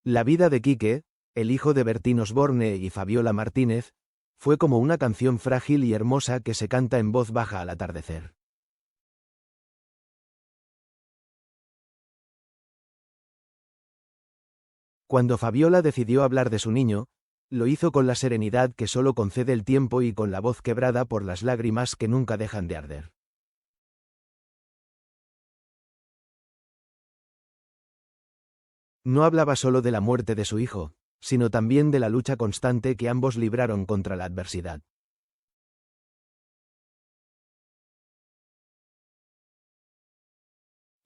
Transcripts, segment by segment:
La vida de Quique, el hijo de Bertín Osborne y Fabiola Martínez, fue como una canción frágil y hermosa que se canta en voz baja al atardecer. Cuando Fabiola decidió hablar de su niño, lo hizo con la serenidad que solo concede el tiempo y con la voz quebrada por las lágrimas que nunca dejan de arder. No hablaba solo de la muerte de su hijo, sino también de la lucha constante que ambos libraron contra la adversidad.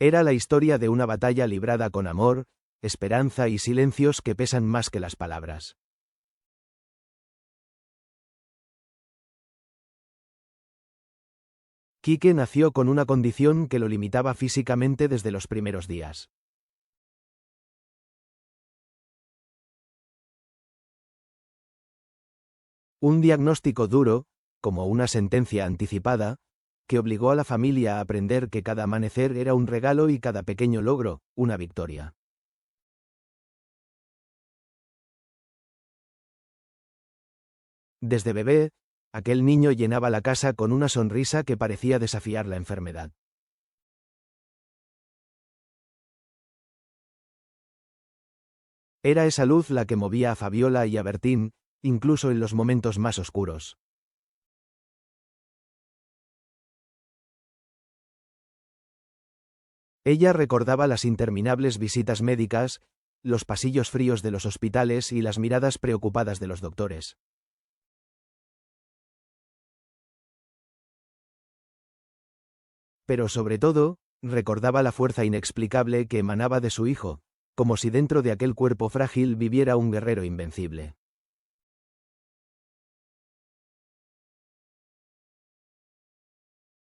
Era la historia de una batalla librada con amor, esperanza y silencios que pesan más que las palabras. Quique nació con una condición que lo limitaba físicamente desde los primeros días. Un diagnóstico duro, como una sentencia anticipada, que obligó a la familia a aprender que cada amanecer era un regalo y cada pequeño logro, una victoria. Desde bebé, aquel niño llenaba la casa con una sonrisa que parecía desafiar la enfermedad. Era esa luz la que movía a Fabiola y a Bertín, incluso en los momentos más oscuros. Ella recordaba las interminables visitas médicas, los pasillos fríos de los hospitales y las miradas preocupadas de los doctores. Pero sobre todo, recordaba la fuerza inexplicable que emanaba de su hijo, como si dentro de aquel cuerpo frágil viviera un guerrero invencible.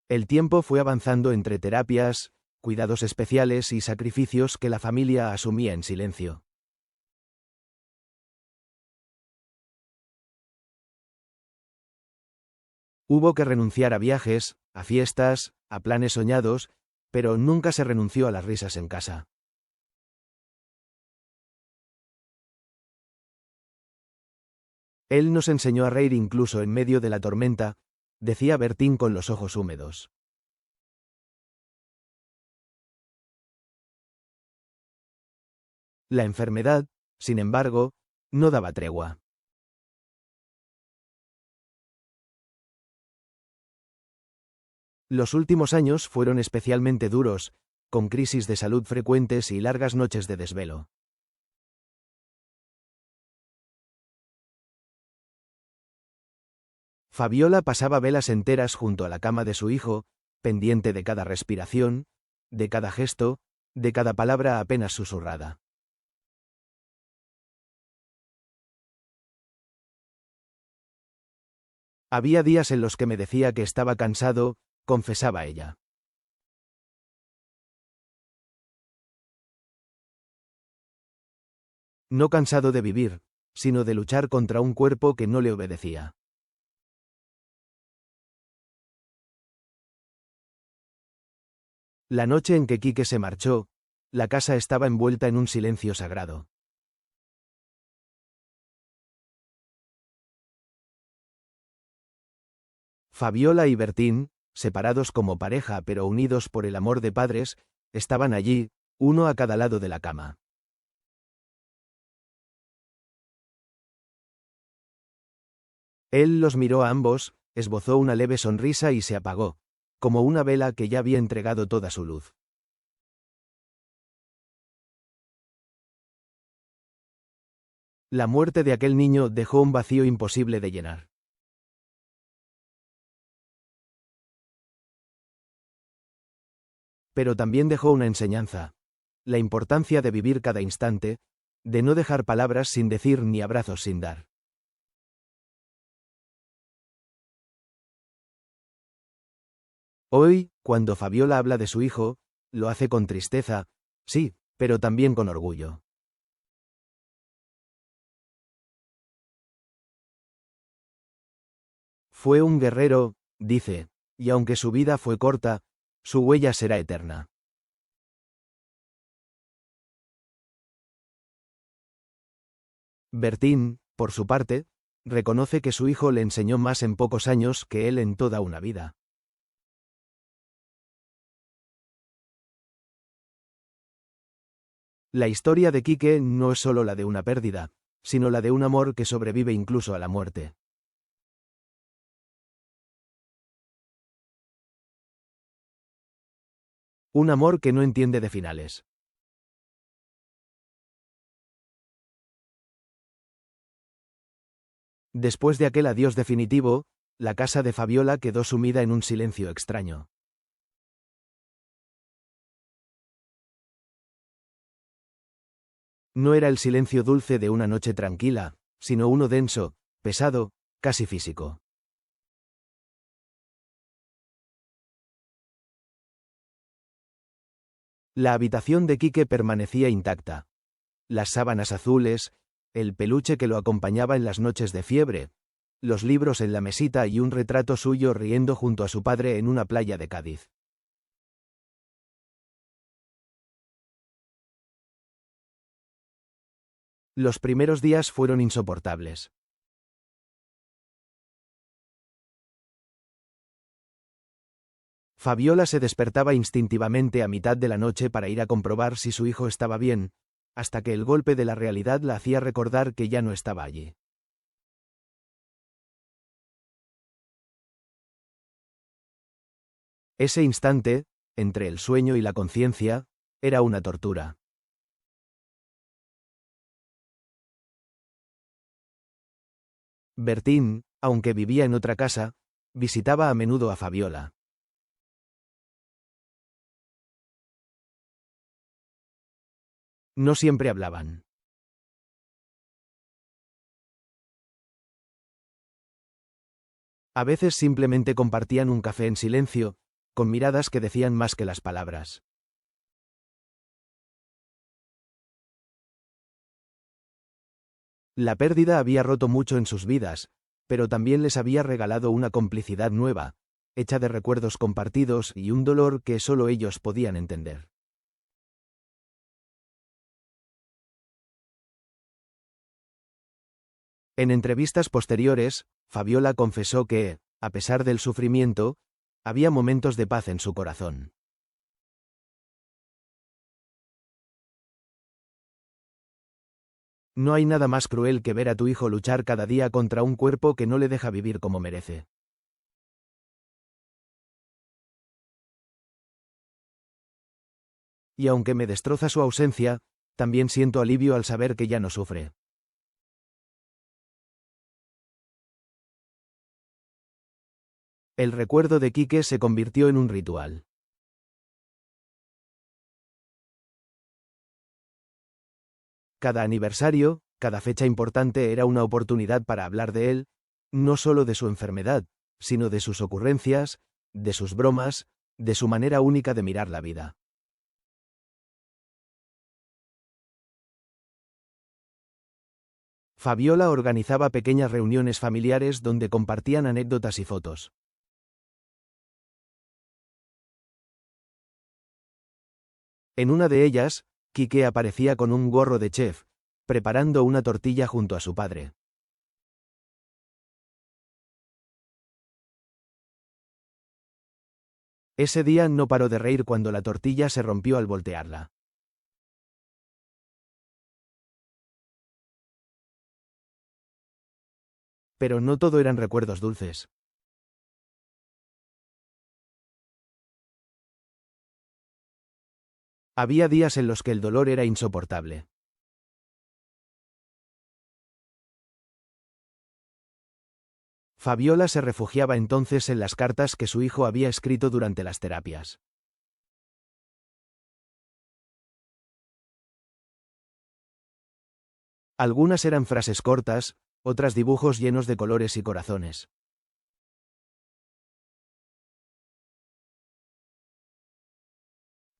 El tiempo fue avanzando entre terapias, cuidados especiales y sacrificios que la familia asumía en silencio. Hubo que renunciar a viajes, a fiestas, a planes soñados, pero nunca se renunció a las risas en casa. Él nos enseñó a reír incluso en medio de la tormenta, decía Bertín con los ojos húmedos. La enfermedad, sin embargo, no daba tregua. Los últimos años fueron especialmente duros, con crisis de salud frecuentes y largas noches de desvelo. Fabiola pasaba velas enteras junto a la cama de su hijo, pendiente de cada respiración, de cada gesto, de cada palabra apenas susurrada. Había días en los que me decía que estaba cansado, confesaba ella. No cansado de vivir, sino de luchar contra un cuerpo que no le obedecía. La noche en que Quique se marchó, la casa estaba envuelta en un silencio sagrado. Fabiola y Bertín, separados como pareja pero unidos por el amor de padres, estaban allí, uno a cada lado de la cama. Él los miró a ambos, esbozó una leve sonrisa y se apagó, como una vela que ya había entregado toda su luz. La muerte de aquel niño dejó un vacío imposible de llenar. Pero también dejó una enseñanza: la importancia de vivir cada instante, de no dejar palabras sin decir ni abrazos sin dar. Hoy, cuando Fabiola habla de su hijo, lo hace con tristeza, sí, pero también con orgullo. Fue un guerrero, dice, y aunque su vida fue corta, su huella será eterna. Bertín, por su parte, reconoce que su hijo le enseñó más en pocos años que él en toda una vida. La historia de Quique no es solo la de una pérdida, sino la de un amor que sobrevive incluso a la muerte. Un amor que no entiende de finales. Después de aquel adiós definitivo, la casa de Fabiola quedó sumida en un silencio extraño. No era el silencio dulce de una noche tranquila, sino uno denso, pesado, casi físico. La habitación de Quique permanecía intacta. Las sábanas azules, el peluche que lo acompañaba en las noches de fiebre, los libros en la mesita y un retrato suyo riendo junto a su padre en una playa de Cádiz. Los primeros días fueron insoportables. Fabiola se despertaba instintivamente a mitad de la noche para ir a comprobar si su hijo estaba bien, hasta que el golpe de la realidad la hacía recordar que ya no estaba allí. Ese instante, entre el sueño y la conciencia, era una tortura. Bertín, aunque vivía en otra casa, visitaba a menudo a Fabiola. No siempre hablaban. A veces simplemente compartían un café en silencio, con miradas que decían más que las palabras. La pérdida había roto mucho en sus vidas, pero también les había regalado una complicidad nueva, hecha de recuerdos compartidos y un dolor que solo ellos podían entender. En entrevistas posteriores, Fabiola confesó que, a pesar del sufrimiento, había momentos de paz en su corazón. No hay nada más cruel que ver a tu hijo luchar cada día contra un cuerpo que no le deja vivir como merece. Y aunque me destroza su ausencia, también siento alivio al saber que ya no sufre. El recuerdo de Quique se convirtió en un ritual. Cada aniversario, cada fecha importante era una oportunidad para hablar de él, no solo de su enfermedad, sino de sus ocurrencias, de sus bromas, de su manera única de mirar la vida. Fabiola organizaba pequeñas reuniones familiares donde compartían anécdotas y fotos. En una de ellas, Quique aparecía con un gorro de chef, preparando una tortilla junto a su padre. Ese día no paró de reír cuando la tortilla se rompió al voltearla. Pero no todo eran recuerdos dulces. Había días en los que el dolor era insoportable. Fabiola se refugiaba entonces en las cartas que su hijo había escrito durante las terapias. Algunas eran frases cortas, otras dibujos llenos de colores y corazones.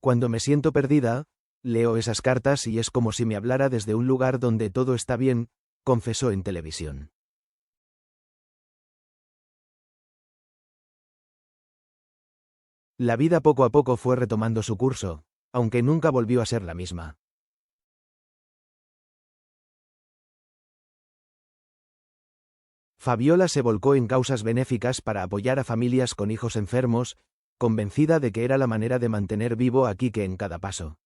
Cuando me siento perdida, leo esas cartas y es como si me hablara desde un lugar donde todo está bien, confesó en televisión. La vida poco a poco fue retomando su curso, aunque nunca volvió a ser la misma. Fabiola se volcó en causas benéficas para apoyar a familias con hijos enfermos, convencida de que era la manera de mantener vivo a Quique en cada paso.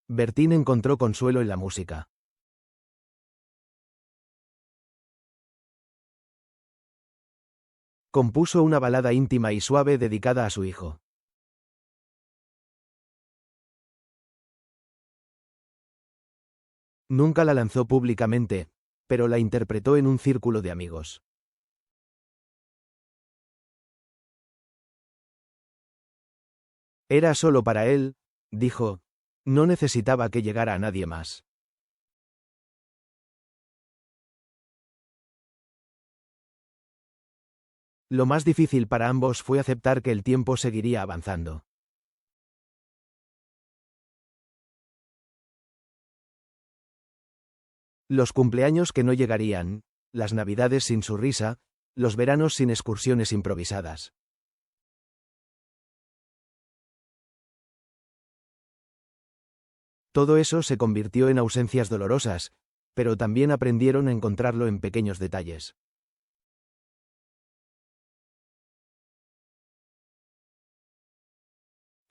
Bertín encontró consuelo en la música. Compuso una balada íntima y suave dedicada a su hijo. Nunca la lanzó públicamente, pero la interpretó en un círculo de amigos. Era solo para él, dijo. No necesitaba que llegara a nadie más. Lo más difícil para ambos fue aceptar que el tiempo seguiría avanzando. Los cumpleaños que no llegarían, las navidades sin su risa, los veranos sin excursiones improvisadas. Todo eso se convirtió en ausencias dolorosas, pero también aprendieron a encontrarlo en pequeños detalles.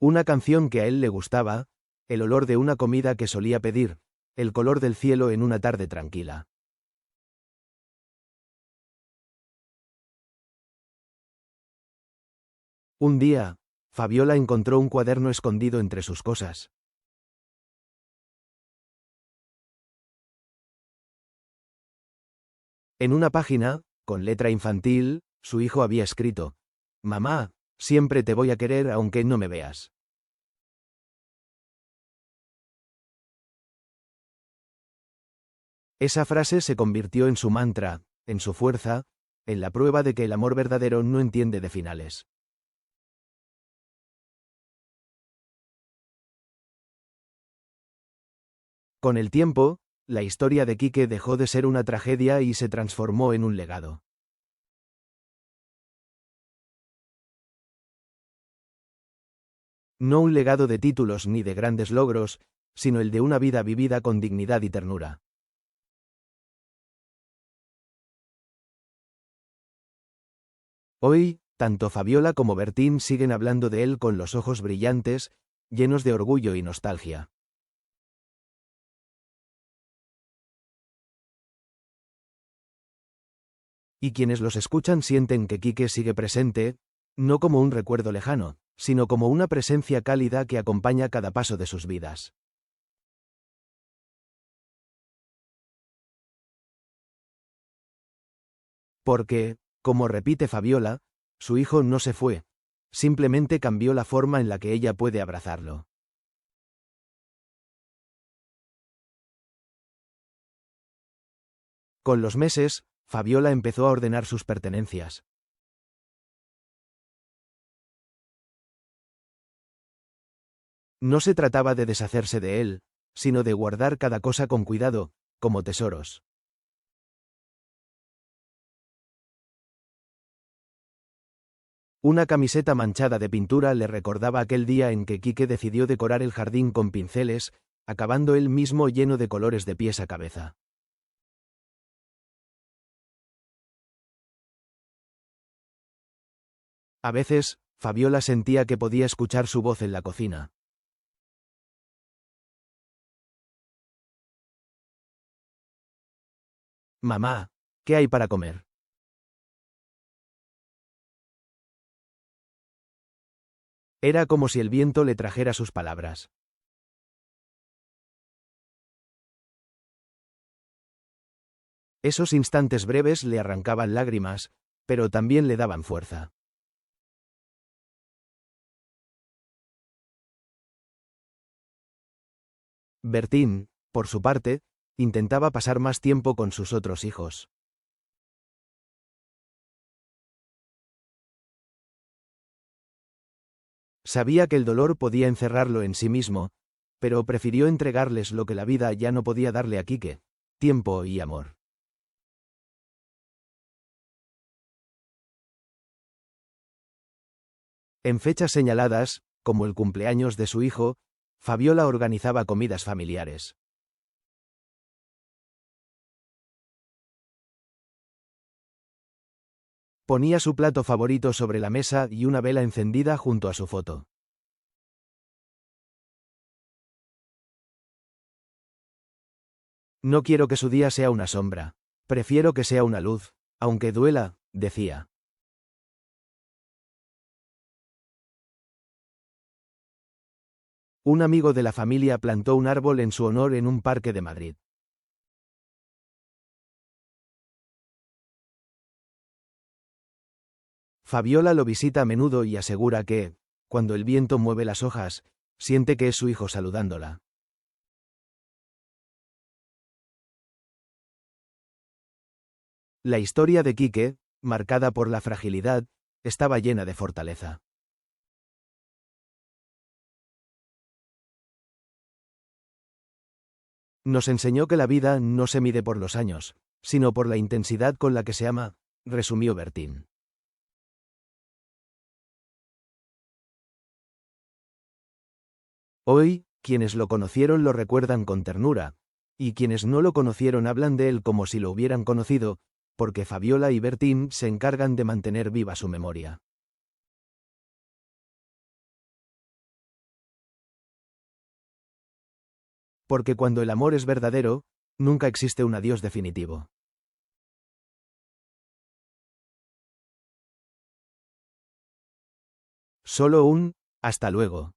Una canción que a él le gustaba, el olor de una comida que solía pedir, el color del cielo en una tarde tranquila. Un día, Fabiola encontró un cuaderno escondido entre sus cosas. En una página, con letra infantil, su hijo había escrito: «Mamá, siempre te voy a querer aunque no me veas». Esa frase se convirtió en su mantra, en su fuerza, en la prueba de que el amor verdadero no entiende de finales. Con el tiempo, la historia de Quique dejó de ser una tragedia y se transformó en un legado. No un legado de títulos ni de grandes logros, sino el de una vida vivida con dignidad y ternura. Hoy, tanto Fabiola como Bertín siguen hablando de él con los ojos brillantes, llenos de orgullo y nostalgia. Y quienes los escuchan sienten que Quique sigue presente, no como un recuerdo lejano, sino como una presencia cálida que acompaña cada paso de sus vidas. Porque, como repite Fabiola, su hijo no se fue, simplemente cambió la forma en la que ella puede abrazarlo. Con los meses, Fabiola empezó a ordenar sus pertenencias. No se trataba de deshacerse de él, sino de guardar cada cosa con cuidado, como tesoros. Una camiseta manchada de pintura le recordaba aquel día en que Quique decidió decorar el jardín con pinceles, acabando él mismo lleno de colores de pies a cabeza. A veces, Fabiola sentía que podía escuchar su voz en la cocina. «Mamá, ¿qué hay para comer?». Era como si el viento le trajera sus palabras. Esos instantes breves le arrancaban lágrimas, pero también le daban fuerza. Bertín, por su parte, intentaba pasar más tiempo con sus otros hijos. Sabía que el dolor podía encerrarlo en sí mismo, pero prefirió entregarles lo que la vida ya no podía darle a Quique: tiempo y amor. En fechas señaladas, como el cumpleaños de su hijo, Fabiola organizaba comidas familiares. Ponía su plato favorito sobre la mesa y una vela encendida junto a su foto. No quiero que su día sea una sombra. Prefiero que sea una luz, aunque duela, decía. Un amigo de la familia plantó un árbol en su honor en un parque de Madrid. Fabiola lo visita a menudo y asegura que, cuando el viento mueve las hojas, siente que es su hijo saludándola. La historia de Quique, marcada por la fragilidad, estaba llena de fortaleza. Nos enseñó que la vida no se mide por los años, sino por la intensidad con la que se ama, resumió Bertín. Hoy, quienes lo conocieron lo recuerdan con ternura, y quienes no lo conocieron hablan de él como si lo hubieran conocido, porque Fabiola y Bertín se encargan de mantener viva su memoria. Porque cuando el amor es verdadero, nunca existe un adiós definitivo. Solo un hasta luego.